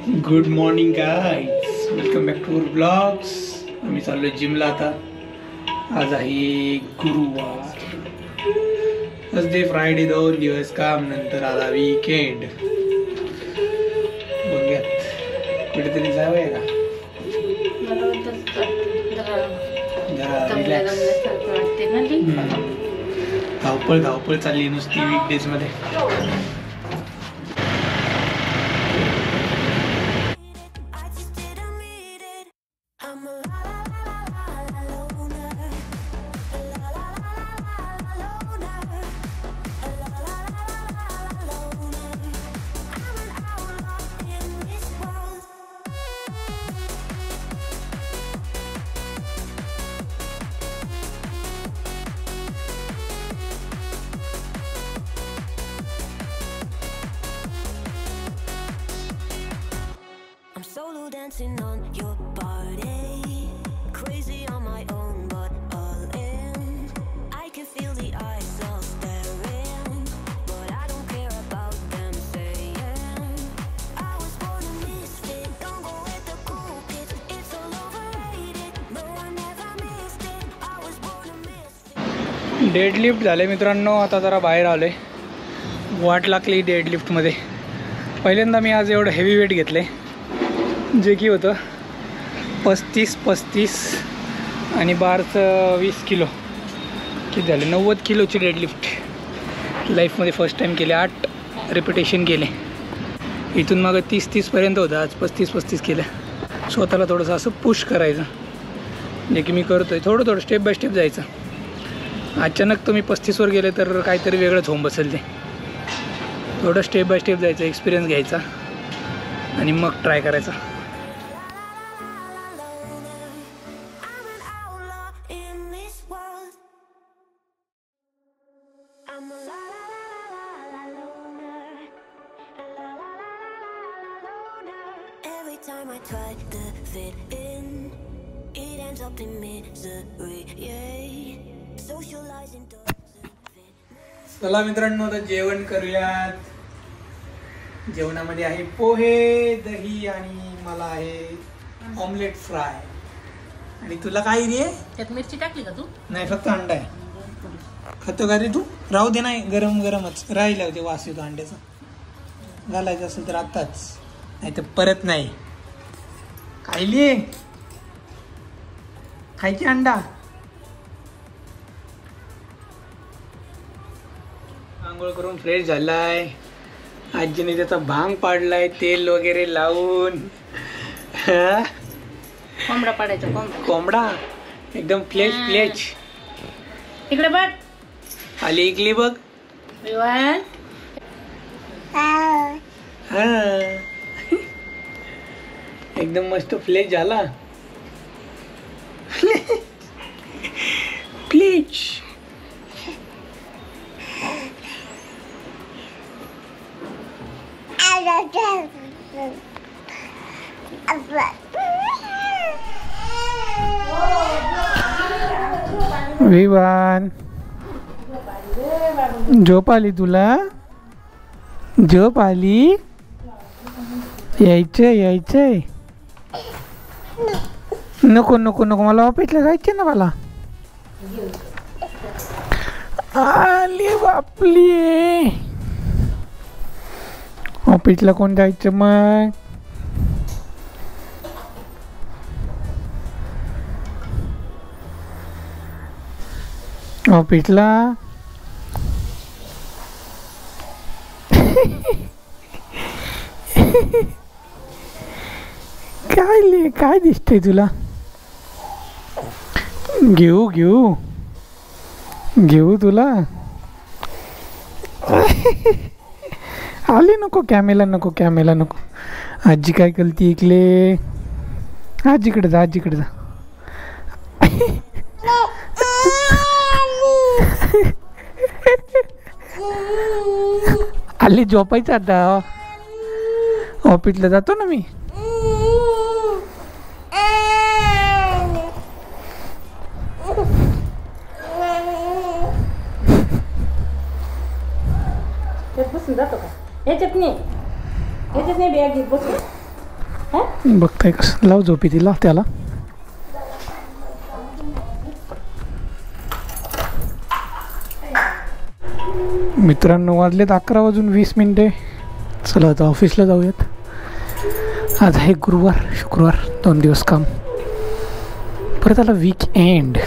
Good morning guys, welcome back to our blogs. आम्ही चाललो जिमला आता. आज आहे गुरुवार, थर्सडे फ्रायडे 2 दिवस काम, नंतर आला वीकेंड. बघूयात कुठेतरी जाऊया का जरा रिलॅक्स. धावपळ चालली नुसती वीकडेज मध्ये. Dancing on your body, crazy on my own, but all in. I can feel the eyes all staring, but I don't care about them saying I was born a misfit. Don't go with the cool kids, it's all overrated. No, I never missed it. I was born a misfit. Deadlift झाले मित्रांनो. आता जरा बाहेर आलोय. वाट लागली डेडलिफ्टमध्ये. पहिल्यांदा मी आज एवढं हेवी वेट घेतले, जे की होतं 35 आणि बारचं 20 किलो. किती झाले? 90 किलोची डेडलिफ्ट लाईफमध्ये फर्स्ट टाईम केले. 8 रिपिटेशन केले. इथून मागं 30-30पर्यंत होतं, आज 35 केलं. स्वतःला थोडंसं असं पुश करायचं, जे की मी करतो आहे. थोडं स्टेप बाय स्टेप जायचं. अचानक तुम्ही 35वर गेले तर काहीतरी वेगळंच होऊन बसेल ते. थोडं स्टेप बाय स्टेप जायचं, एक्सपिरियन्स घ्यायचा आणि मग ट्राय करायचा. Time I try to fit in, it ends up in misery. Yeah, socializing doesn't fit. चला मित्रांनो, आता जेवण करूयात. जेवणामध्ये आहे पोहे, दही आणि मला आहे ऑमलेट फ्राय. आणि तुला काय रे? त्यात मिरची टाकली का तू? नाही, फक्त अंडा आहे. खातो का रे तू? राहू दे. नाही, गरमच राहिला होते. वास येतो अंड्याचा. घालायचं असेल तर आत्ताच, नाही तर परत नाही. खायली खायची अंडा. आंघोळ करून फ्रेश झालाय. आजीने त्याचा भांग पाडलाय तेल वगैरे लावून. कोंबडा पाडायचा. कोंबडा एकदम फ्लेश. इकडे बघ. आली इकली बघ. एकदम मस्त फ्लेश झाला. फ्लेश. विवान, झोप आली तुला? झोप आली? यायचंय. नको मला ऑफिसला जायचे ना. मला आली बापली. ऑफिसला कोण जायचं मग? ऑफिसला काय दिसतंय तुला? घेऊ तुला? आली नको. कॅमेला नको. आजी काय करते इकले? आजीकडे जा. आली झोपायचं आता. ऑफिसला जातो ना मी. बसून जातो का? याच्यात नाही बॅग घेत बसून. बघताय कसं लाव झोपी तिला त्याला. मित्रांनो वाजलेत 11:20. चला आता ऑफिसला जाऊयात. आज आहे गुरुवार शुक्रवार 2 दिवस काम, परत आला weekend.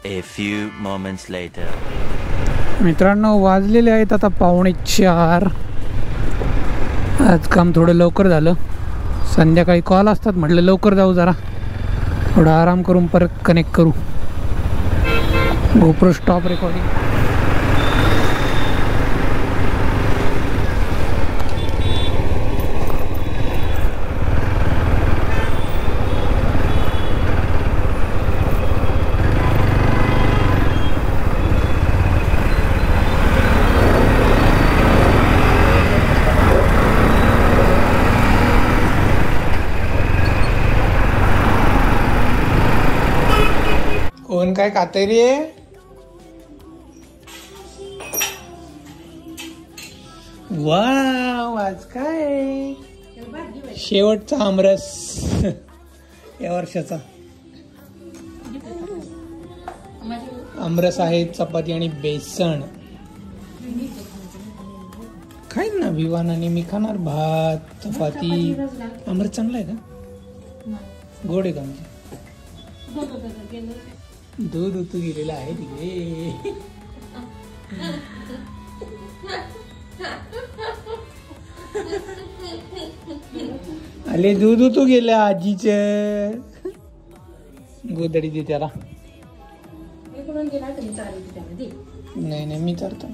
A few moments later. मित्रांनो वाजलेले आहेत आता 3:45. आज काम थोडं लवकर झालं. संध्याकाळी कॉल असतात, म्हटलं लवकर जाऊ, जरा थोडा आराम करून परत कनेक्ट करू. GoPro stop recording. कोण काय खाते रे? वाव, आज काय शेवटचा आमरस या वर्षाचा. आमरस आहे, चपाती आणि बेसन. खाईन ना विवान, आणि मी खाणार भात चपाती. आमरस चांगला आहे का? गोड आहे का? म्हणजे दूध उतू गेलेला आहे तिकडे. अरे दूध उतू गेलं आजीच. गोदडी दे त्याला. नाही नाही मी चालतो.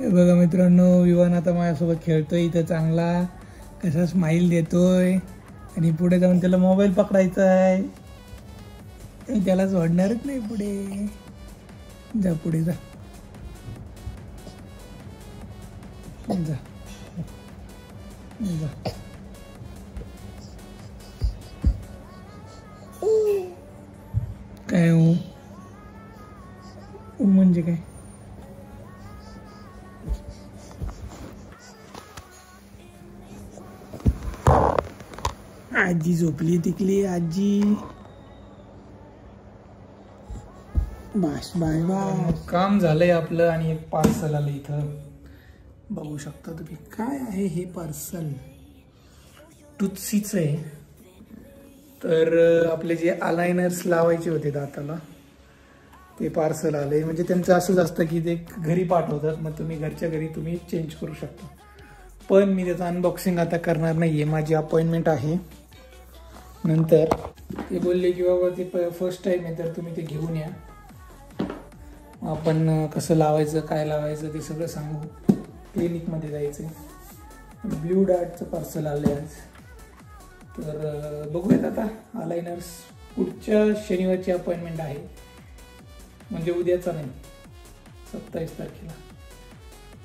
बघा मित्रांनो, विवान आता माझ्यासोबत खेळतोय इथं चांगला, कसा स्माइल देतोय. आणि पुढे जाऊन त्याला मोबाईल पकडायचा आहे. त्याला सोडणारच नाही पुढे. जा पुढे जा जा जा. काय हो म्हणजे काय? आजी झोपली तिकली. आजी बास बाय बाय. काम झालंय आपलं आणि एक पार्सल आलं इथं. बघू शकता तुम्ही. काय आहे हे पार्सल? टूथसीचं आहे. तर आपले जे अलायनर्स लावायचे होते दाताला ते पार्सल आले. म्हणजे त्यांचं असंच असतं की ते घरी पाठवतात, मग तुम्ही घरच्या घरी तुम्ही चेंज करू शकता. पण मी त्याचं अनबॉक्सिंग आता करणार नाही आहे. माझी अपॉइंटमेंट आहे नंतर. ते बोलले की बाबा ते फर्स्ट टाईम आहे तर तुम्ही ते घेऊन या, आपण कसं लावायचं काय लावायचं ते सगळं सांगू. क्लिनिकमध्ये जायचं आहे. ब्ल्यू डार्टचं पार्सल आलं आहे आज. तर बघूयात आता. अलायनर्स पुढच्या शनिवारची अपॉइंटमेंट आहे, म्हणजे उद्याचा नाही, 27 तारखेला.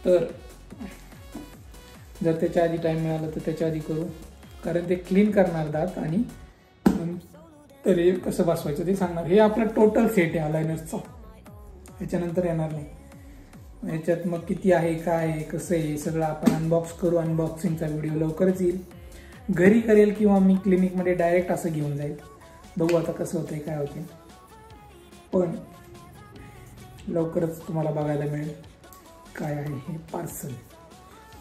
तर जर त्याच्या आधी टाईम मिळाला तर त्याच्या आधी करू, कारण ते क्लीन करणार दात आणि तर हे कसं बसवायचं ते सांगणार. हे आपला टोटल सेट आहे अलायनर्सचा, ह्याच्यानंतर येणार नाही. ह्याच्यात मग किती आहे काय आहे कसं आहे सगळं आपण अनबॉक्स करू. अनबॉक्सिंगचा व्हिडिओ लवकरच येईल. घरी करेल किंवा मी क्लिनिकमध्ये डायरेक्ट असं घेऊन जाईल. बघू आता कसं होतंय काय होते, पण लवकरच तुम्हाला बघायला मिळेल. काय आहे हे पार्सल,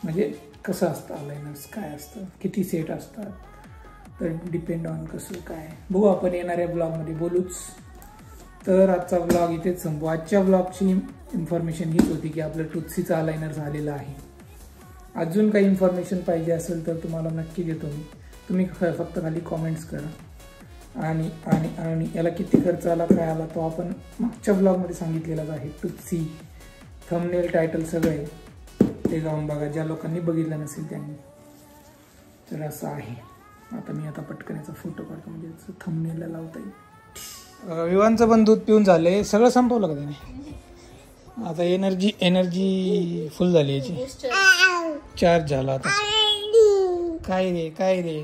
म्हणजे कसं असतं अलायनर्स, काय असतं, किती सेट असतात, तर डिपेंड ऑन कसं काय बघू आपण येणाऱ्या ब्लॉगमध्ये बोलूच. तर आजचा ब्लॉग इथेच संपू. आजच्या ब्लॉगची इन्फॉर्मेशन हीच होती की आपलं टूथसीचं अलायनर झालेलं आहे. अजून काही इन्फॉर्मेशन पाहिजे असेल तर तुम्हाला नक्की देतो मी. तुम्ही फक्त खाली कॉमेंट्स करा. आणि आणि आणि याला किती खर्च आला काय आला तो आपण मागच्या ब्लॉगमध्ये सांगितलेलाच आहे. टूथसी थंबनेल टायटल सगळं आहे, ते जाऊन बघा ज्या लोकांनी बघितलं नसेल त्यांनी. तर असं आहे. आता मी पटकन याचा फोटो काढतो म्हणजे थंबनेलला लावता येईल. विवानचं पण दूध पिऊन झालंय, सगळं संपवलं का त्याने. आता एनर्जी फुल झाली याची, चार्ज झाला आता. काय रे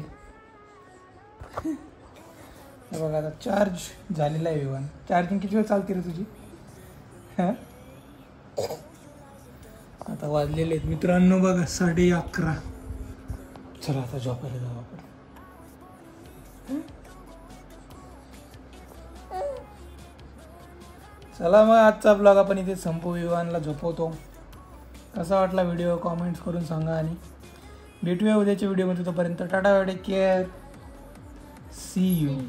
बघा आता चार्ज झालेला आहे विवान. चार्जिंग किती वेळ चालते रे तुझी. हां आता वाजलेले आहेत मित्रांनो बघा 11:30. चला आता झोपायला जाऊ आपण. चला मग आजचा ब्लॉग आपण इथे संपू. विवानला झोपवतो. कसा वाटला व्हिडिओ कॉमेंट्स करून सांगा आणि भेटूया उद्याच्या व्हिडिओमध्ये. तोपर्यंत tata, take care, see you.